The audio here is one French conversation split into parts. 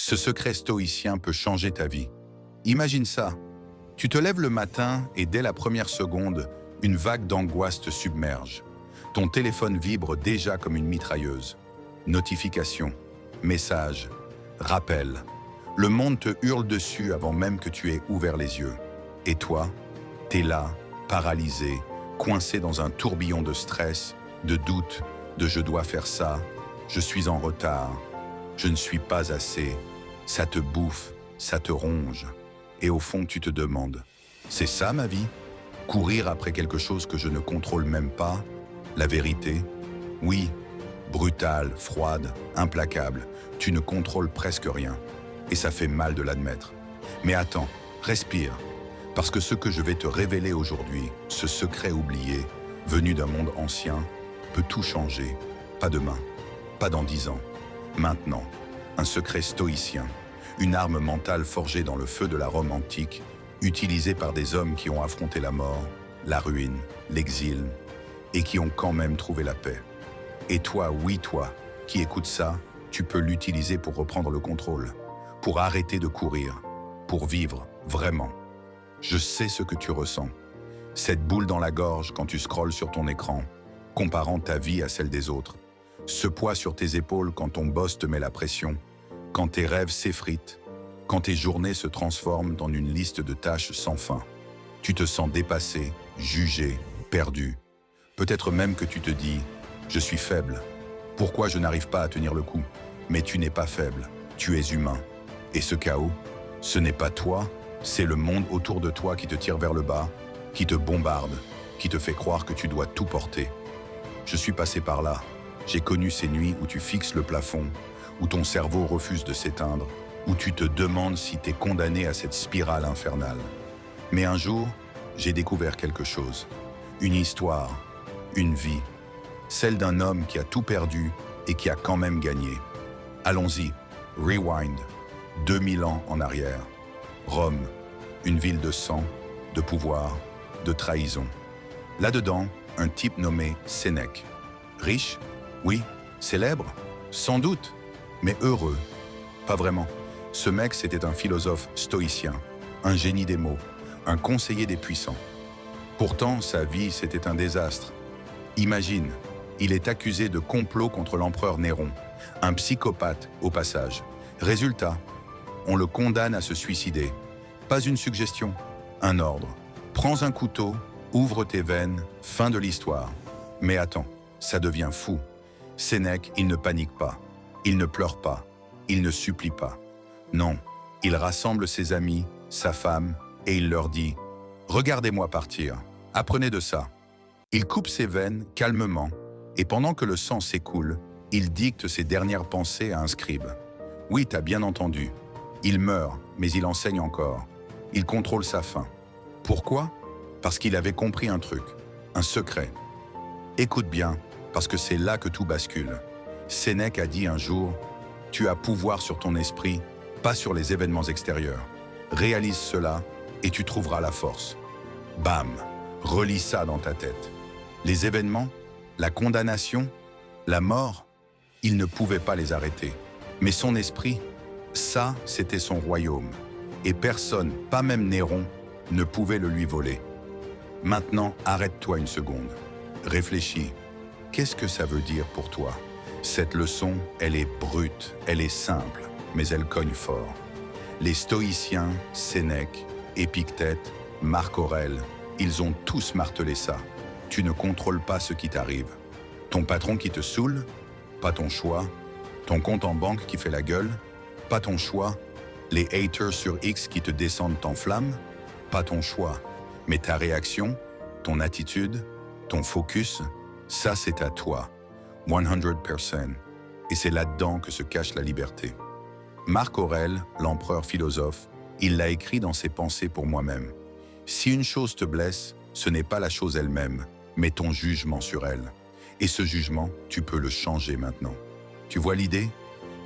Ce secret stoïcien peut changer ta vie. Imagine ça. Tu te lèves le matin et dès la première seconde, une vague d'angoisse te submerge. Ton téléphone vibre déjà comme une mitrailleuse. Notifications, messages, rappels. Le monde te hurle dessus avant même que tu aies ouvert les yeux. Et toi, t'es là, paralysé, coincé dans un tourbillon de stress, de doute, de je dois faire ça, je suis en retard, je ne suis pas assez. Ça te bouffe, ça te ronge. Et au fond, tu te demandes, c'est ça ma vie? Courir après quelque chose que je ne contrôle même pas? La vérité? Oui, brutale, froide, implacable, tu ne contrôles presque rien. Et ça fait mal de l'admettre. Mais attends, respire. Parce que ce que je vais te révéler aujourd'hui, ce secret oublié, venu d'un monde ancien, peut tout changer. Pas demain, pas dans 10 ans. Maintenant, un secret stoïcien, une arme mentale forgée dans le feu de la Rome antique, utilisée par des hommes qui ont affronté la mort, la ruine, l'exil, et qui ont quand même trouvé la paix. Et toi, oui toi, qui écoutes ça, tu peux l'utiliser pour reprendre le contrôle, pour arrêter de courir, pour vivre vraiment. Je sais ce que tu ressens. Cette boule dans la gorge quand tu scrolles sur ton écran, comparant ta vie à celle des autres. Ce poids sur tes épaules quand ton boss te met la pression, quand tes rêves s'effritent, quand tes journées se transforment en une liste de tâches sans fin. Tu te sens dépassé, jugé, perdu. Peut-être même que tu te dis « Je suis faible. Pourquoi je n'arrive pas à tenir le coup ?» Mais tu n'es pas faible, tu es humain. Et ce chaos, ce n'est pas toi, c'est le monde autour de toi qui te tire vers le bas, qui te bombarde, qui te fait croire que tu dois tout porter. Je suis passé par là. J'ai connu ces nuits où tu fixes le plafond, où ton cerveau refuse de s'éteindre, où tu te demandes si t'es condamné à cette spirale infernale. Mais un jour, j'ai découvert quelque chose. Une histoire, une vie. Celle d'un homme qui a tout perdu et qui a quand même gagné. Allons-y, rewind, 2000 ans en arrière. Rome, une ville de sang, de pouvoir, de trahison. Là-dedans, un type nommé Sénèque. Riche? Oui. Célèbre? Sans doute. Mais heureux? Pas vraiment. Ce mec, c'était un philosophe stoïcien, un génie des mots, un conseiller des puissants. Pourtant, sa vie, c'était un désastre. Imagine, il est accusé de complot contre l'empereur Néron, un psychopathe au passage. Résultat, on le condamne à se suicider. Pas une suggestion, un ordre. Prends un couteau, ouvre tes veines, fin de l'histoire. Mais attends, ça devient fou. Sénèque, il ne panique pas, il ne pleure pas, il ne supplie pas. Non, il rassemble ses amis, sa femme, et il leur dit « Regardez-moi partir, apprenez de ça ». Il coupe ses veines calmement, et pendant que le sang s'écoule, il dicte ses dernières pensées à un scribe. Oui, t'as bien entendu. Il meurt, mais il enseigne encore. Il contrôle sa faim. Pourquoi? Parce qu'il avait compris un truc, un secret. Écoute bien, parce que c'est là que tout bascule. Sénèque a dit un jour « Tu as pouvoir sur ton esprit, pas sur les événements extérieurs. Réalise cela et tu trouveras la force. » Bam! Relis ça dans ta tête. Les événements, la condamnation, la mort, il ne pouvait pas les arrêter. Mais son esprit, ça, c'était son royaume. Et personne, pas même Néron, ne pouvait le lui voler. Maintenant, arrête-toi une seconde. Réfléchis. Qu'est-ce que ça veut dire pour toi? Cette leçon, elle est brute, elle est simple, mais elle cogne fort. Les stoïciens, Sénèque, Épictète, Marc Aurèle, ils ont tous martelé ça. Tu ne contrôles pas ce qui t'arrive. Ton patron qui te saoule? Pas ton choix. Ton compte en banque qui fait la gueule? Pas ton choix. Les haters sur X qui te descendent en flammes? Pas ton choix. Mais ta réaction, ton attitude, ton focus, ça c'est à toi. 100%. Et c'est là-dedans que se cache la liberté. Marc Aurèle, l'empereur philosophe, il l'a écrit dans ses pensées pour moi-même. Si une chose te blesse, ce n'est pas la chose elle-même, mais ton jugement sur elle. Et ce jugement, tu peux le changer maintenant. Tu vois l'idée?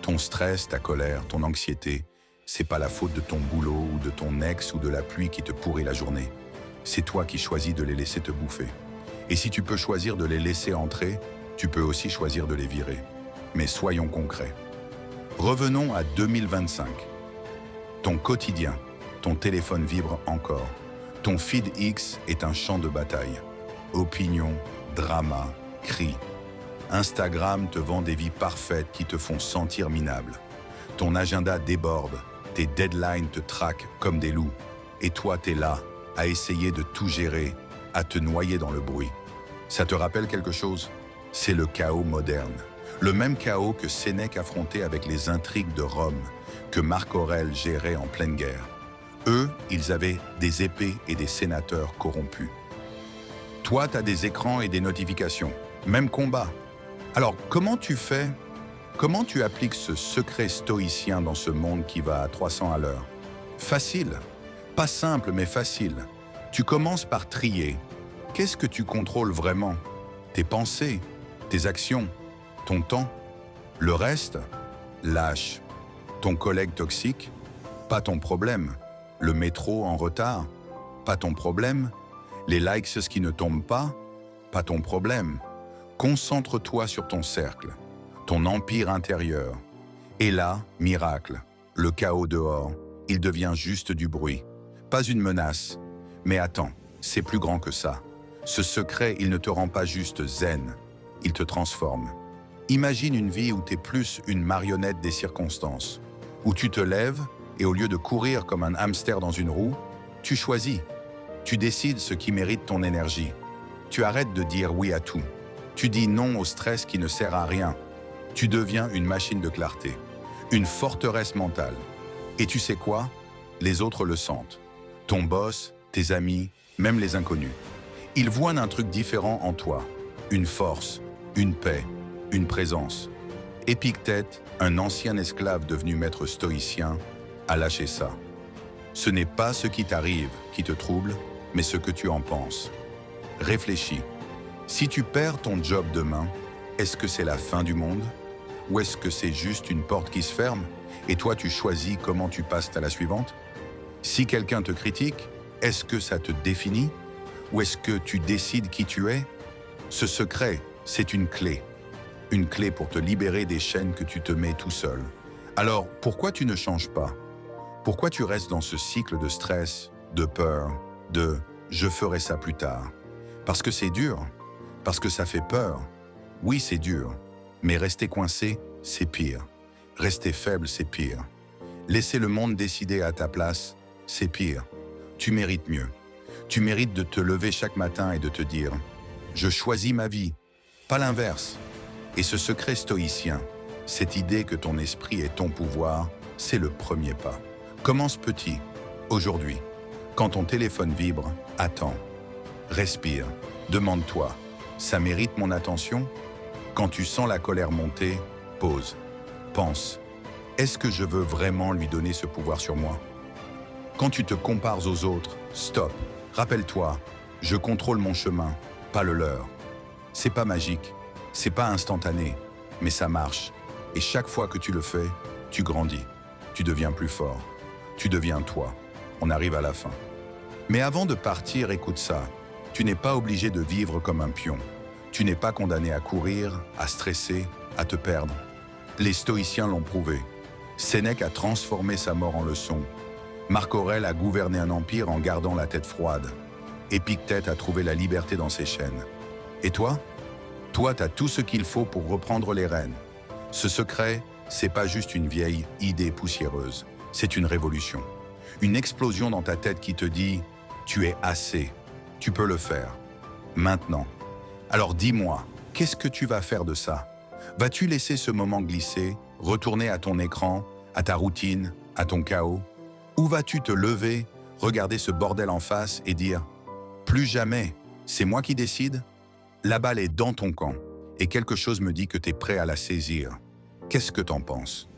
Ton stress, ta colère, ton anxiété, c'est pas la faute de ton boulot ou de ton ex ou de la pluie qui te pourrit la journée. C'est toi qui choisis de les laisser te bouffer. Et si tu peux choisir de les laisser entrer, tu peux aussi choisir de les virer. Mais soyons concrets. Revenons à 2025. Ton quotidien, ton téléphone vibre encore. Ton feed X est un champ de bataille. Opinions, drama, cris. Instagram te vend des vies parfaites qui te font sentir minable. Ton agenda déborde, tes deadlines te traquent comme des loups. Et toi, t'es là, à essayer de tout gérer, à te noyer dans le bruit. Ça te rappelle quelque chose? C'est le chaos moderne. Le même chaos que Sénèque affrontait avec les intrigues de Rome, que Marc Aurèle gérait en pleine guerre. Eux, ils avaient des épées et des sénateurs corrompus. Toi, t'as des écrans et des notifications. Même combat. Alors, comment tu fais? Comment tu appliques ce secret stoïcien dans ce monde qui va à 300 à l'heure? Facile. Pas simple, mais facile. Tu commences par trier. Qu'est-ce que tu contrôles vraiment? Tes pensées, tes actions, ton temps. Le reste, lâche. Ton collègue toxique, pas ton problème. Le métro en retard, pas ton problème. Les likes qui ne tombent pas ton problème. Concentre-toi sur ton cercle, ton empire intérieur. Et là, miracle, le chaos dehors, il devient juste du bruit. Pas une menace. Mais attends, c'est plus grand que ça. Ce secret, il ne te rend pas juste zen, il te transforme. Imagine une vie où t'es plus une marionnette des circonstances, où tu te lèves et au lieu de courir comme un hamster dans une roue, tu choisis. Tu décides ce qui mérite ton énergie. Tu arrêtes de dire oui à tout. Tu dis non au stress qui ne sert à rien. Tu deviens une machine de clarté, une forteresse mentale. Et tu sais quoi? Les autres le sentent. Ton boss, tes amis, même les inconnus. Ils voient un truc différent en toi. Une force, une paix, une présence. Épictète, un ancien esclave devenu maître stoïcien, a lâché ça. Ce n'est pas ce qui t'arrive qui te trouble, mais ce que tu en penses. Réfléchis. Si tu perds ton job demain, est-ce que c'est la fin du monde? Ou est-ce que c'est juste une porte qui se ferme et toi tu choisis comment tu passes à la suivante? Si quelqu'un te critique, est-ce que ça te définit? Ou est-ce que tu décides qui tu es? Ce secret, c'est une clé. Une clé pour te libérer des chaînes que tu te mets tout seul. Alors, pourquoi tu ne changes pas? Pourquoi tu restes dans ce cycle de stress, de peur, de « je ferai ça plus tard ». Parce que c'est dur, parce que ça fait peur. Oui, c'est dur, mais rester coincé, c'est pire. Rester faible, c'est pire. Laisser le monde décider à ta place, c'est pire. Tu mérites mieux. Tu mérites de te lever chaque matin et de te dire « je choisis ma vie », pas l'inverse. Et ce secret stoïcien, cette idée que ton esprit est ton pouvoir, c'est le premier pas. Commence petit, aujourd'hui. Quand ton téléphone vibre, attends. Respire, demande-toi, ça mérite mon attention? Quand tu sens la colère monter, pause, pense. Est-ce que je veux vraiment lui donner ce pouvoir sur moi? Quand tu te compares aux autres, stop. Rappelle-toi, je contrôle mon chemin, pas le leur. C'est pas magique, c'est pas instantané, mais ça marche. Et chaque fois que tu le fais, tu grandis. Tu deviens plus fort. Tu deviens toi. On arrive à la fin. Mais avant de partir, écoute ça. Tu n'es pas obligé de vivre comme un pion. Tu n'es pas condamné à courir, à stresser, à te perdre. Les stoïciens l'ont prouvé. Sénèque a transformé sa mort en leçon. Marc Aurèle a gouverné un empire en gardant la tête froide. Épictète a trouvé la liberté dans ses chaînes. Et toi? Toi, t'as tout ce qu'il faut pour reprendre les rênes. Ce secret, c'est pas juste une vieille idée poussiéreuse. C'est une révolution. Une explosion dans ta tête qui te dit « tu es assez, tu peux le faire, maintenant ». Alors dis-moi, qu'est-ce que tu vas faire de ça? Vas-tu laisser ce moment glisser, retourner à ton écran, à ta routine, à ton chaos? Ou vas-tu te lever, regarder ce bordel en face et dire « plus jamais, c'est moi qui décide ». La balle est dans ton camp et quelque chose me dit que tu es prêt à la saisir. Qu'est-ce que t'en penses?